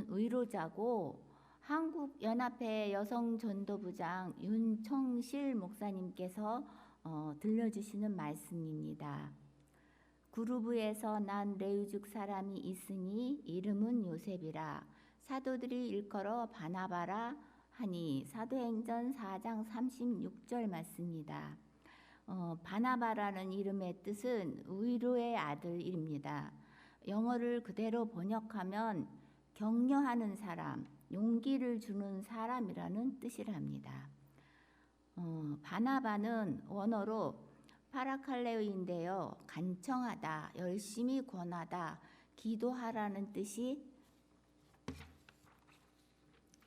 의료자고 한국연합회 여성전도부장 윤청실 목사님께서 들려주시는 말씀입니다. 구르브에서 난 레위족 사람이 있으니 이름은 요셉이라. 사도들이 일컬어 바나바라 하니. 사도행전 4장 36절 말씀입니다. 바나바라는 이름의 뜻은 위로의 아들입니다. 영어를 그대로 번역하면 격려하는 사람, 용기를 주는 사람이라는 뜻이랍니다. 바나바는 원어로 파라칼레오인데요. 간청하다, 열심히 권하다, 기도하라는 뜻이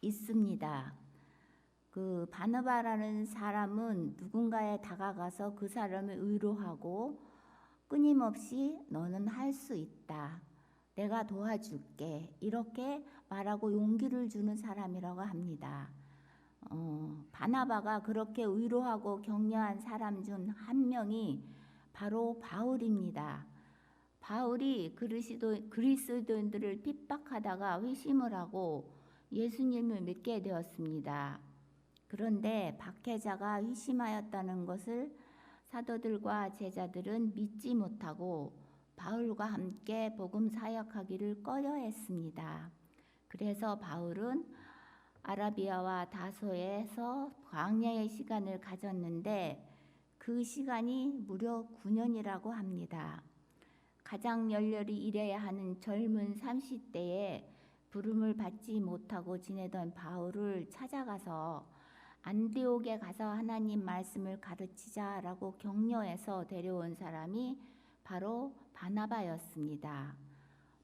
있습니다. 그 바나바라는 사람은 누군가에 다가가서 그 사람을 위로하고 끊임없이 너는 할 수 있다, 내가 도와줄게, 이렇게 말하고 용기를 주는 사람이라고 합니다. 바나바가 그렇게 위로하고 격려한 사람 중 한 명이 바로 바울입니다. 바울이 그리스도인들을 핍박하다가 회심을 하고 예수님을 믿게 되었습니다. 그런데 박해자가 회심하였다는 것을 사도들과 제자들은 믿지 못하고 바울과 함께 복음 사역하기를 꺼려했습니다. 그래서 바울은 아라비아와 다소에서 광야의 시간을 가졌는데 그 시간이 무려 9년이라고 합니다. 가장 열렬히 일해야 하는 젊은 30대에 부름을 받지 못하고 지내던 바울을 찾아가서 안디옥에 가서 하나님 말씀을 가르치자라고 격려해서 데려온 사람이 바로 바나바였습니다.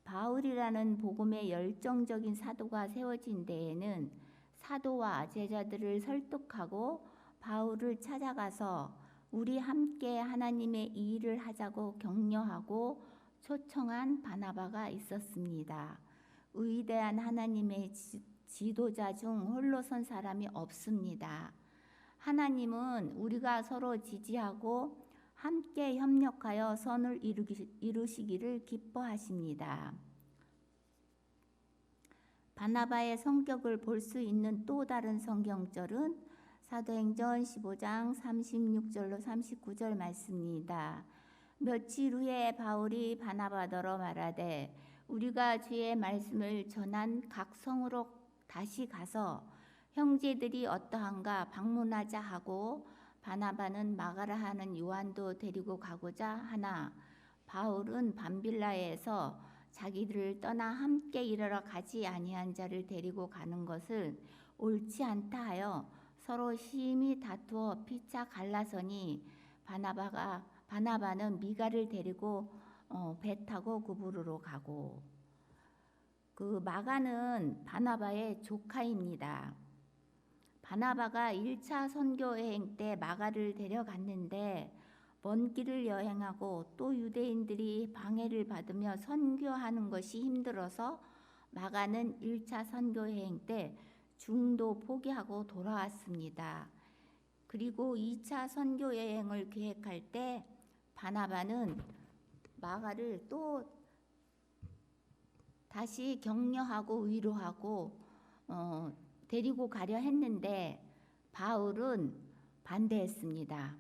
바울이라는 복음의 열정적인 사도가 세워진 데에는 사도와 제자들을 설득하고 바울을 찾아가서 우리 함께 하나님의 일을 하자고 격려하고 초청한 바나바가 있었습니다. 위대한 하나님의 지도자 중 홀로 선 사람이 없습니다. 하나님은 우리가 서로 지지하고 함께 협력하여 선을 이루시기를 기뻐하십니다. 바나바의 성격을 볼 수 있는 또 다른 성경절은 사도행전 15장 36절로 39절 말씀입니다. 며칠 후에 바울이 바나바더러 말하되 우리가 주의 말씀을 전한 각 성으로 다시 가서 형제들이 어떠한가 방문하자 하고 바나바는 마가라 하는 요한도 데리고 가고자 하나 바울은 밤빌라에서 자기들을 떠나 함께 일하러 가지 아니한 자를 데리고 가는 것을 옳지 않다 하여 서로 심히 다투어 피차 갈라서니 바나바는 미가를 데리고 배 타고 구브로로 가고, 그 마가는 바나바의 조카입니다. 바나바가 1차 선교 여행 때 마가를 데려갔는데 먼 길을 여행하고 또 유대인들이 방해를 받으며 선교하는 것이 힘들어서 마가는 1차 선교 여행 때 중도 포기하고 돌아왔습니다. 그리고 2차 선교 여행을 계획할 때 바나바는 마가를 또 다시 격려하고 위로하고 데리고 가려 했는데 바울은 반대했습니다.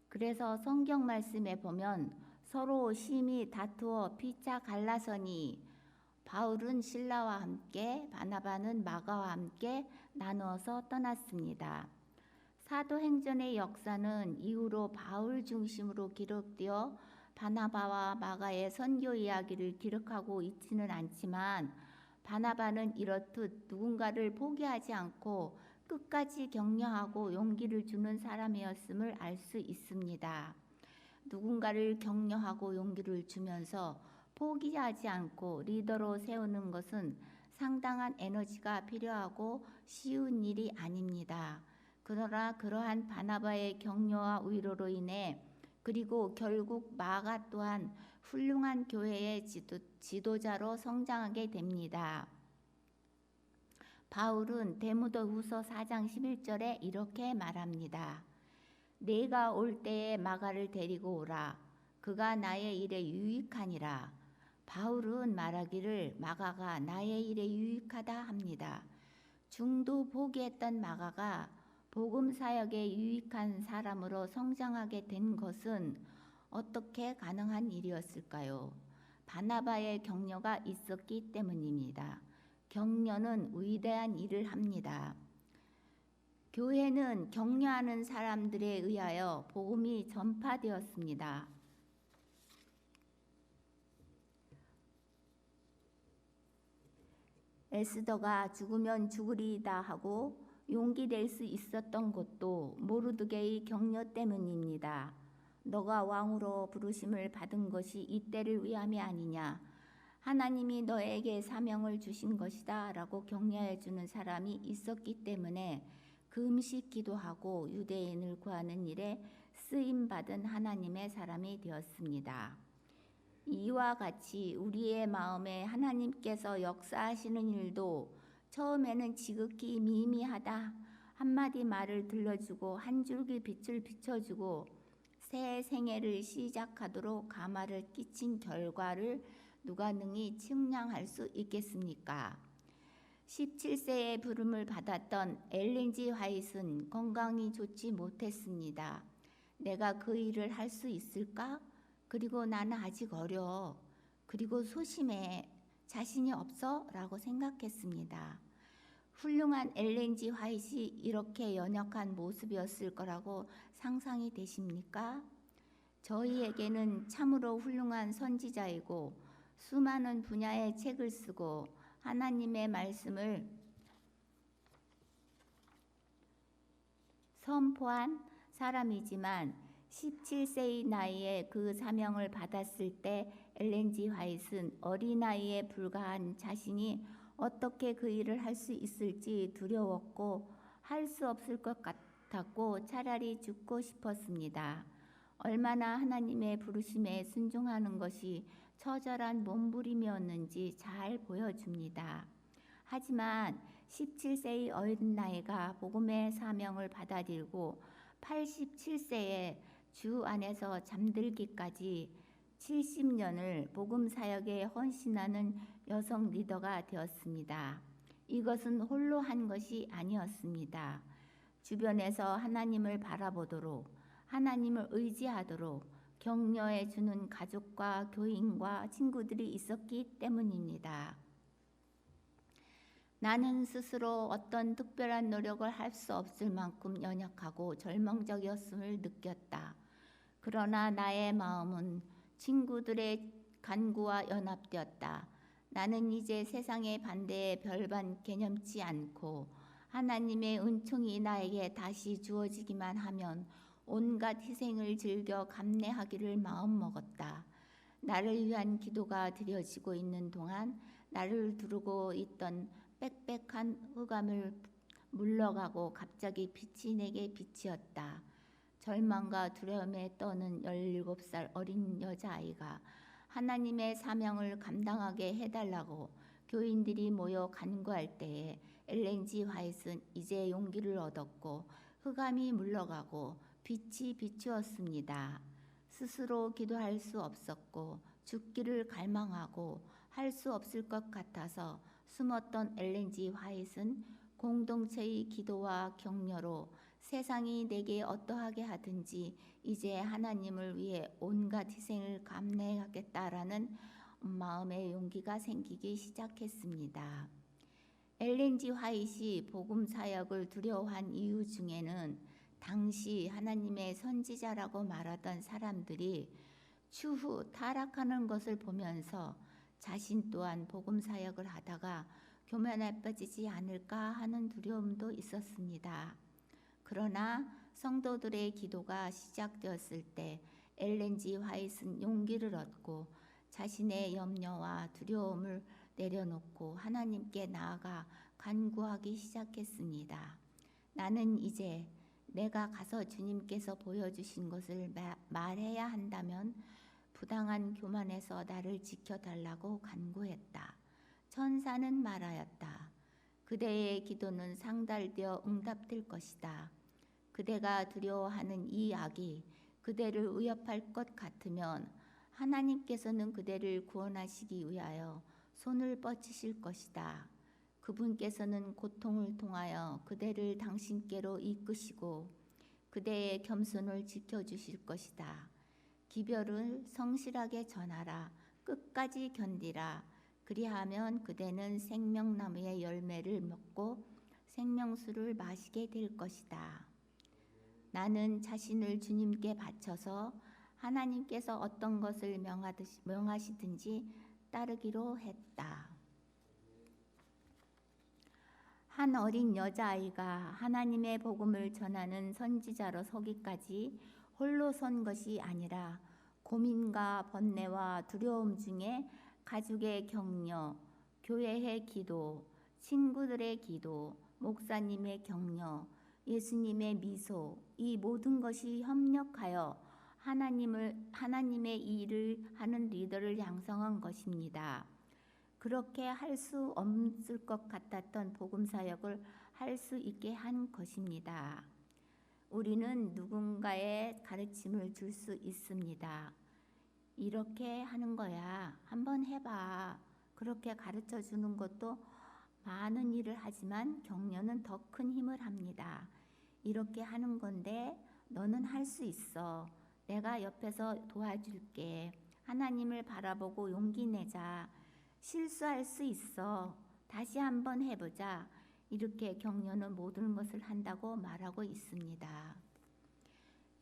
그래서 성경 말씀에 보면 서로 심히 다투어 피차 갈라서니 바울은 실라와 함께 바나바는 마가와 함께 나누어서 떠났습니다. 사도행전의 역사는 이후로 바울 중심으로 기록되어 바나바와 마가의 선교 이야기를 기록하고 있지는 않지만 바나바는 이렇듯 누군가를 포기하지 않고 끝까지 격려하고 용기를 주는 사람이었음을 알 수 있습니다. 누군가를 격려하고 용기를 주면서 포기하지 않고 리더로 세우는 것은 상당한 에너지가 필요하고 쉬운 일이 아닙니다. 그러나 그러한 바나바의 격려와 위로로 인해 그리고 결국 마가 또한 훌륭한 교회의 지도자로 성장하게 됩니다. 바울은 데모도후서 4장 11절에 이렇게 말합니다. 내가 올 때에 마가를 데리고 오라. 그가 나의 일에 유익하니라. 바울은 말하기를 마가가 나의 일에 유익하다 합니다. 중도 포기했던 마가가 복음 사역에 유익한 사람으로 성장하게 된 것은 어떻게 가능한 일이었을까요? 바나바의 격려가 있었기 때문입니다. 격려는 위대한 일을 합니다. 교회는 격려하는 사람들에 의하여 복음이 전파되었습니다. 에스더가 죽으면 죽으리이다 하고 용기 낼 수 있었던 것도 모르드게의 격려 때문입니다. 너가 왕으로 부르심을 받은 것이 이때를 위함이 아니냐. 하나님이 너에게 사명을 주신 것이다 라고 격려해 주는 사람이 있었기 때문에 금식 기도하고 유대인을 구하는 일에 쓰임받은 하나님의 사람이 되었습니다. 이와 같이 우리의 마음에 하나님께서 역사하시는 일도 처음에는 지극히 미미하다. 한마디 말을 들려주고 한 줄기 빛을 비춰주고 새 생애를 시작하도록 가마를 끼친 결과를 누가 능히 측량할 수 있겠습니까? 17세에 부름을 받았던 엘렌 G. 화이트는 건강이 좋지 못했습니다. 내가 그 일을 할 수 있을까? 그리고 나는 아직 어려. 그리고 소심해. 자신이 없어? 라고 생각했습니다. 훌륭한 엘렌 G. 화이트이 이렇게 연약한 모습이었을 거라고 상상이 되십니까? 저희에게는 참으로 훌륭한 선지자이고 수많은 분야의 책을 쓰고 하나님의 말씀을 선포한 사람이지만 17세의 나이에 그 사명을 받았을 때 엘렌 G. 화이트는 어린아이에 불과한 자신이 어떻게 그 일을 할 수 있을지 두려웠고 할 수 없을 것 같았고 차라리 죽고 싶었습니다. 얼마나 하나님의 부르심에 순종하는 것이 처절한 몸부림이었는지 잘 보여줍니다. 하지만 17세의 어린 나이가 복음의 사명을 받아들이고 87세에 주 안에서 잠들기까지 70년을 복음 사역에 헌신하는 여성 리더가 되었습니다. 이것은 홀로 한 것이 아니었습니다. 주변에서 하나님을 바라보도록 하나님을 의지하도록 격려해 주는 가족과 교인과 친구들이 있었기 때문입니다. 나는 스스로 어떤 특별한 노력을 할 수 없을 만큼 연약하고 절망적이었음을 느꼈다. 그러나 나의 마음은 친구들의 간구와 연합되었다. 나는 이제 세상의 반대에 별반 개념치 않고 하나님의 은총이 나에게 다시 주어지기만 하면 온갖 희생을 즐겨 감내하기를 마음먹었다. 나를 위한 기도가 드려지고 있는 동안 나를 두르고 있던 빽빽한 흑암을 물러가고 갑자기 빛이 내게 비치었다. 절망과 두려움에 떠는 17살 어린 여자아이가 하나님의 사명을 감당하게 해달라고 교인들이 모여 간구할 때에 엘렌 G. 화이트는 이제 용기를 얻었고 흑암이 물러가고 빛이 비추었습니다. 스스로 기도할 수 없었고 죽기를 갈망하고 할 수 없을 것 같아서 숨었던 엘렌 G. 화이트는 공동체의 기도와 격려로 세상이 내게 어떠하게 하든지 이제 하나님을 위해 온갖 희생을 감내하겠다라는 마음의 용기가 생기기 시작했습니다. 엘렌 G. 화이트이 복음 사역을 두려워한 이유 중에는 당시 하나님의 선지자라고 말하던 사람들이 추후 타락하는 것을 보면서 자신 또한 복음 사역을 하다가 교만에 빠지지 않을까 하는 두려움도 있었습니다. 그러나 성도들의 기도가 시작되었을 때 엘렌 G. 화이트는 용기를 얻고 자신의 염려와 두려움을 내려놓고 하나님께 나아가 간구하기 시작했습니다. 나는 이제 내가 가서 주님께서 보여주신 것을 말해야 한다면 부당한 교만에서 나를 지켜달라고 간구했다. 천사는 말하였다. 그대의 기도는 상달되어 응답될 것이다. 그대가 두려워하는 이 악이 그대를 위협할 것 같으면 하나님께서는 그대를 구원하시기 위하여 손을 뻗치실 것이다. 그분께서는 고통을 통하여 그대를 당신께로 이끄시고 그대의 겸손을 지켜주실 것이다. 기별을 성실하게 전하라. 끝까지 견디라. 그리하면 그대는 생명나무의 열매를 먹고 생명수를 마시게 될 것이다. 나는 자신을 주님께 바쳐서 하나님께서 어떤 것을 명하시든지 따르기로 했다. 한 어린 여자아이가 하나님의 복음을 전하는 선지자로 서기까지 홀로 선 것이 아니라 고민과 번뇌와 두려움 중에 가족의 격려, 교회의 기도, 친구들의 기도, 목사님의 격려, 예수님의 미소, 이 모든 것이 협력하여 하나님의 일을 하는 리더를 양성한 것입니다. 그렇게 할 수 없을 것 같았던 복음 사역을 할 수 있게 한 것입니다. 우리는 누군가의 가르침을 줄 수 있습니다. 이렇게 하는 거야. 한번 해봐. 그렇게 가르쳐 주는 것도 많은 일을 하지만 격려는 더 큰 힘을 합니다. 이렇게 하는 건데 너는 할 수 있어. 내가 옆에서 도와줄게. 하나님을 바라보고 용기 내자. 실수할 수 있어. 다시 한번 해보자. 이렇게 격려는 모든 것을 한다고 말하고 있습니다.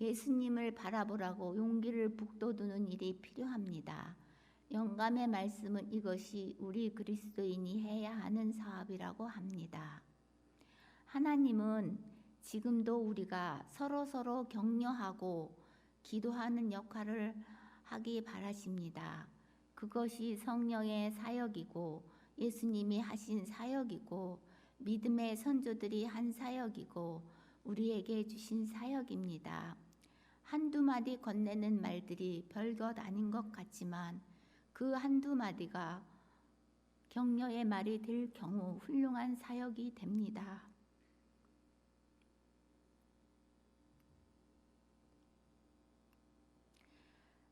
예수님을 바라보라고 용기를 북돋우는 일이 필요합니다. 영감의 말씀은 이것이 우리 그리스도인이 해야 하는 사업이라고 합니다. 하나님은 지금도 우리가 서로 격려하고 기도하는 역할을 하기 바라십니다. 그것이 성령의 사역이고 예수님이 하신 사역이고 믿음의 선조들이 한 사역이고 우리에게 주신 사역입니다. 한두 마디 건네는 말들이 별것 아닌 것 같지만 그 한두 마디가 격려의 말이 될 경우 훌륭한 사역이 됩니다.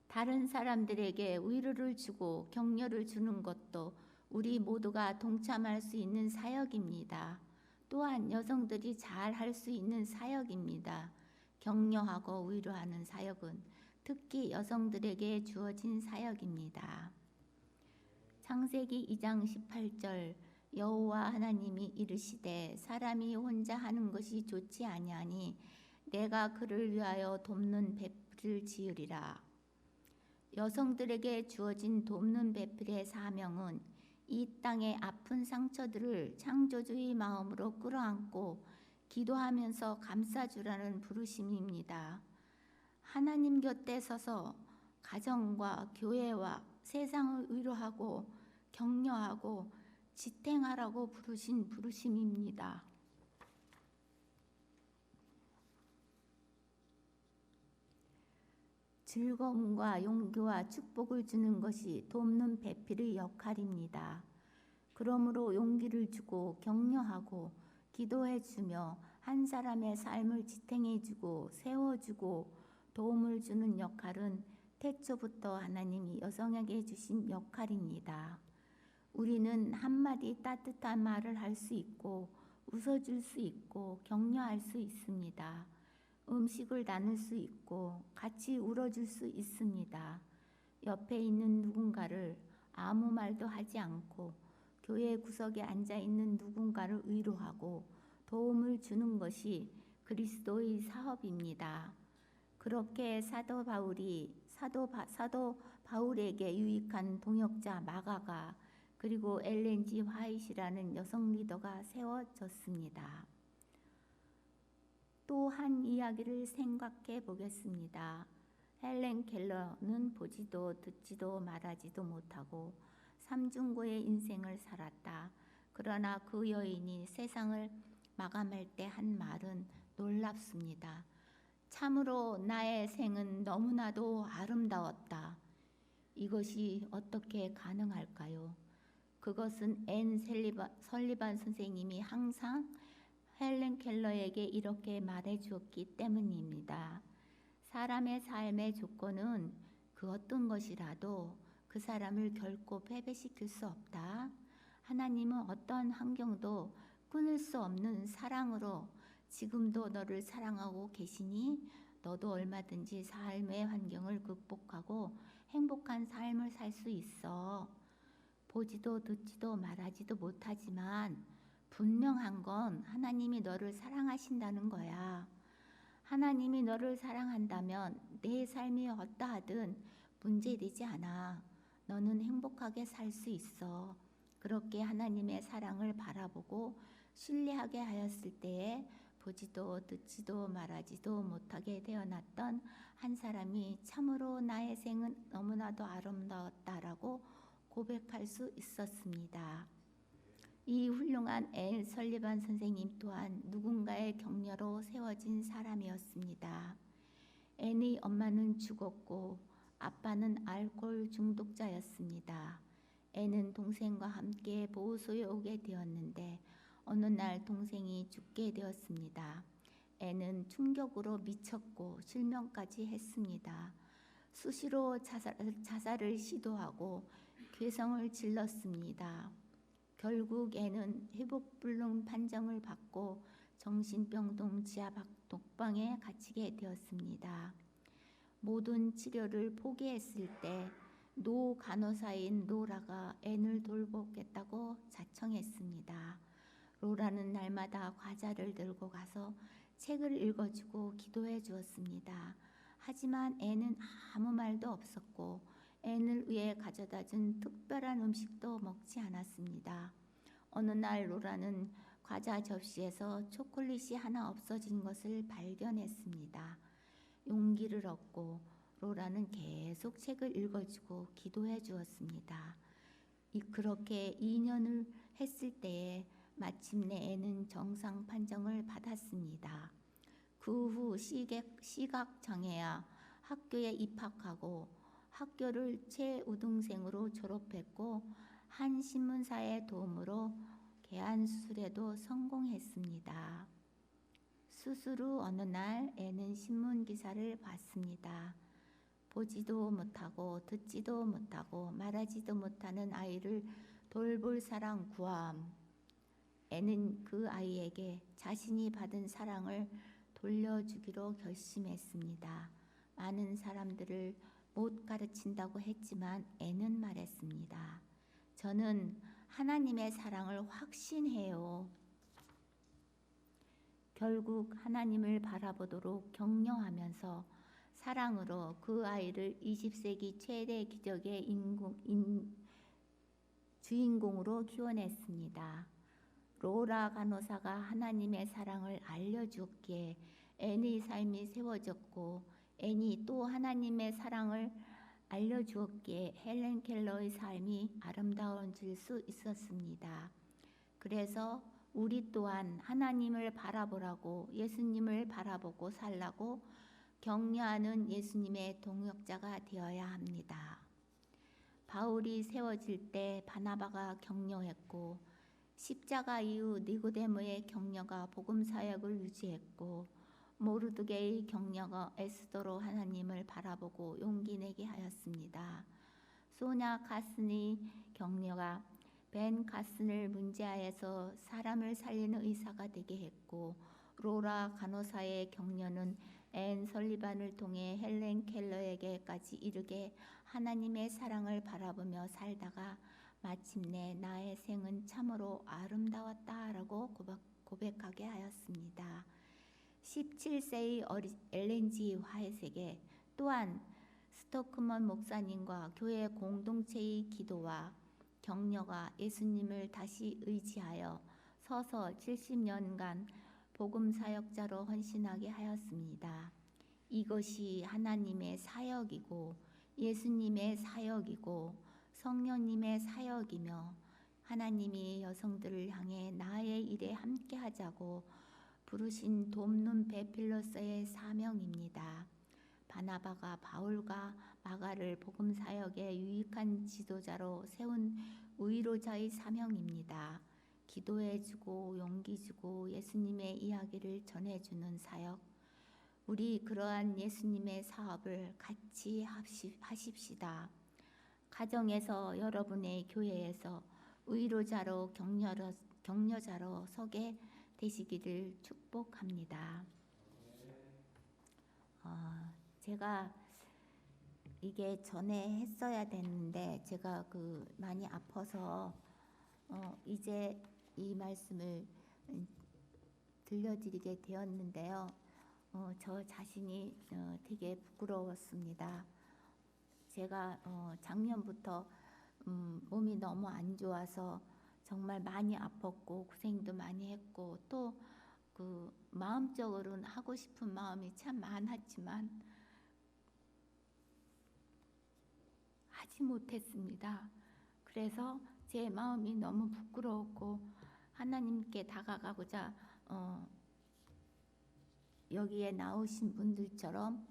다른 사람들에게 위로를 주고 격려를 주는 것도 우리 모두가 동참할 수 있는 사역입니다. 또한 여성들이 잘 할 수 있는 사역입니다. 격려하고 위로하는 사역은 특히 여성들에게 주어진 사역입니다. 창세기 2장 18절 여호와 하나님이 이르시되 사람이 혼자 하는 것이 좋지 아니하니 내가 그를 위하여 돕는 배필을 지으리라. 여성들에게 주어진 돕는 배필의 사명은 이 땅의 아픈 상처들을 창조주의 마음으로 끌어안고 기도하면서 감싸주라는 부르심입니다. 하나님 곁에 서서 가정과 교회와 세상을 위로하고 격려하고 지탱하라고 부르신 부르심입니다. 즐거움과 용기와 축복을 주는 것이 돕는 배필의 역할입니다. 그러므로 용기를 주고 격려하고 기도해주며 한 사람의 삶을 지탱해주고 세워주고 도움을 주는 역할은 태초부터 하나님이 여성에게 주신 역할입니다. 우리는 한마디 따뜻한 말을 할 수 있고 웃어줄 수 있고 격려할 수 있습니다. 음식을 나눌 수 있고 같이 울어줄 수 있습니다. 옆에 있는 누군가를 아무 말도 하지 않고 교회 구석에 앉아 있는 누군가를 위로하고 도움을 주는 것이 그리스도의 사업입니다. 그렇게 사도 바울에게 유익한 동역자 마가가 그리고 엘렌 G 화이트라는 여성 리더가 세워졌습니다. 또 한 이야기를 생각해 보겠습니다. 헬렌 켈러는 보지도 듣지도 말하지도 못하고 삼중고의 인생을 살았다. 그러나 그 여인이 세상을 마감할 때 한 말은 놀랍습니다. 참으로 나의 생은 너무나도 아름다웠다. 이것이 어떻게 가능할까요? 그것은 앤 설리반 선생님이 항상 헬렌 켈러에게 이렇게 말해 주었기 때문입니다. 사람의 삶의 조건은 그 그 어떤 것이라도 그 사람을 결코 패배시킬 수 없다. 하나님은 어떤 환경도 끊을 수 없는 사랑으로 지금도 너를 사랑하고 계시니 너도 얼마든지 삶의 환경을 극복하고 행복한 삶을 살 수 있어. 보지도 듣지도 말하지도 못하지만 분명한 건 하나님이 너를 사랑하신다는 거야. 하나님이 너를 사랑한다면 내 삶이 어떠하든 문제되지 않아. 너는 행복하게 살 수 있어. 그렇게 하나님의 사랑을 바라보고 신뢰하게 하였을 때에 보지도 듣지도 말하지도 못하게 되어놨던 한 사람이 참으로 나의 생은 너무나도 아름다웠다라고 고백할 수 있었습니다. 이 훌륭한 앤 설리반 선생님 또한 누군가의 격려로 세워진 사람이었습니다. 앤의 엄마는 죽었고 아빠는 알코올 중독자였습니다. 앤은 동생과 함께 보호소에 오게 되었는데 어느 날 동생이 죽게 되었습니다. 앤은 충격으로 미쳤고 실명까지 했습니다. 수시로 자살을 시도하고 괴성을 질렀습니다. 결국 앤은 회복불능 판정을 받고 정신병동 지하 독방에 갇히게 되었습니다. 모든 치료를 포기했을 때 노 간호사인 로라가 앤을 돌보겠다고 자청했습니다. 로라는 날마다 과자를 들고 가서 책을 읽어주고 기도해 주었습니다. 하지만 앤은 아무 말도 없었고 앤을 위해 가져다 준 특별한 음식도 먹지 않았습니다. 어느 날 로라는 과자 접시에서 초콜릿이 하나 없어진 것을 발견했습니다. 용기를 얻고 로라는 계속 책을 읽어주고 기도해 주었습니다. 그렇게 2년을 했을 때에 마침내 앤은 정상 판정을 받았습니다. 그 후 시각장애아 학교에 입학하고 학교를 최우등생으로 졸업했고 한 신문사의 도움으로 개안수술에도 성공했습니다. 수술 후 어느 날 앤은 신문기사를 봤습니다. 보지도 못하고 듣지도 못하고 말하지도 못하는 아이를 돌볼 사랑 구함. 앤은 그 아이에게 자신이 받은 사랑을 돌려주기로 결심했습니다. 많은 사람들을 못 가르친다고 했지만 앤은 말했습니다. 저는 하나님의 사랑을 확신해요. 결국 하나님을 바라보도록 격려하면서 사랑으로 그 아이를 20세기 최대 기적의 주인공으로 키워냈습니다. 로라 간호사가 하나님의 사랑을 알려주었기에 앤의 삶이 세워졌고 앤이 또 하나님의 사랑을 알려주었기에 헬렌 켈러의 삶이 아름다워질 수 있었습니다. 그래서 우리 또한 하나님을 바라보라고 예수님을 바라보고 살라고 격려하는 예수님의 동역자가 되어야 합니다. 바울이 세워질 때 바나바가 격려했고 십자가 이후 니고데모의 격려가 복음 사역을 유지했고 모르드게의 격려가 에스더로 하나님을 바라보고 용기 내게 하였습니다. 소냐 카슨의 격려가 벤 카슨을 문제하에서 사람을 살리는 의사가 되게 했고 로라 간호사의 격려는 앤 설리반을 통해 헬렌 켈러에게까지 이르게 하나님의 사랑을 바라보며 살다가 마침내 나의 생은 참으로 아름다웠다라고 고백하게 하였습니다. 17세의 엘렌지 화이트에게 또한 스토크먼 목사님과 교회 공동체의 기도와 격려가 예수님을 다시 의지하여 서서 70년간 복음 사역자로 헌신하게 하였습니다. 이것이 하나님의 사역이고 예수님의 사역이고 성령님의 사역이며 하나님이 여성들을 향해 나의 일에 함께하자고 부르신 돕는 베필로서의 사명입니다. 바나바가 바울과 마가를 복음 사역의 유익한 지도자로 세운 위로자의 사명입니다. 기도해주고 용기 주고 예수님의 이야기를 전해주는 사역. 우리 그러한 예수님의 사업을 같이 하십시다. 가정에서 여러분의 교회에서 의로자로 격려자로 서게 되시기를 축복합니다. 제가 이게 전에 했어야 됐는데 제가 많이 아파서 이제 이 말씀을 들려드리게 되었는데요. 저 자신이 되게 부끄러웠습니다. 제가 작년부터 몸이 너무 안 좋아서 정말 많이 아팠고 고생도 많이 했고 또 마음적으로는 하고 싶은 마음이 참 많았지만 하지 못했습니다. 그래서 제 마음이 너무 부끄러웠고 하나님께 다가가고자 여기에 나오신 분들처럼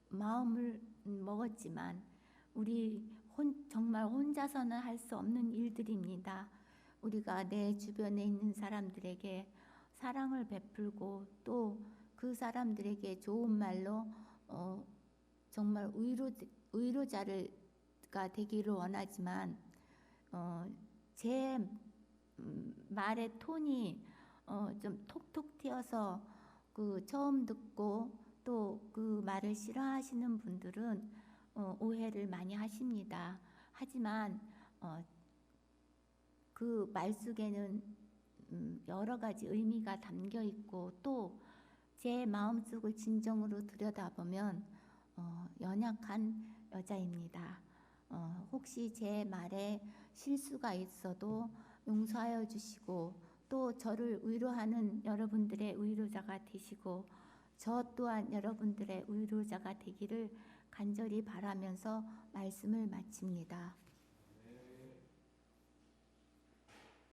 마음을 먹었지만 우리 정말 혼자서는 할 수 없는 일들입니다. 우리가 내 주변에 있는 사람들에게 사랑을 베풀고 또 그 사람들에게 좋은 말로 정말 의로자가 되기를 원하지만 제 말의 톤이 좀 톡톡 튀어서 처음 듣고 또 그 말을 싫어하시는 분들은 오해를 많이 하십니다. 하지만 그 말 속에는 여러 가지 의미가 담겨 있고 또 제 마음속을 진정으로 들여다보면 연약한 여자입니다. 혹시 제 말에 실수가 있어도 용서하여 주시고 또 저를 위로하는 여러분들의 위로자가 되시고 저 또한 여러분들의 위로자가 되기를 간절히 바라면서 말씀을 마칩니다.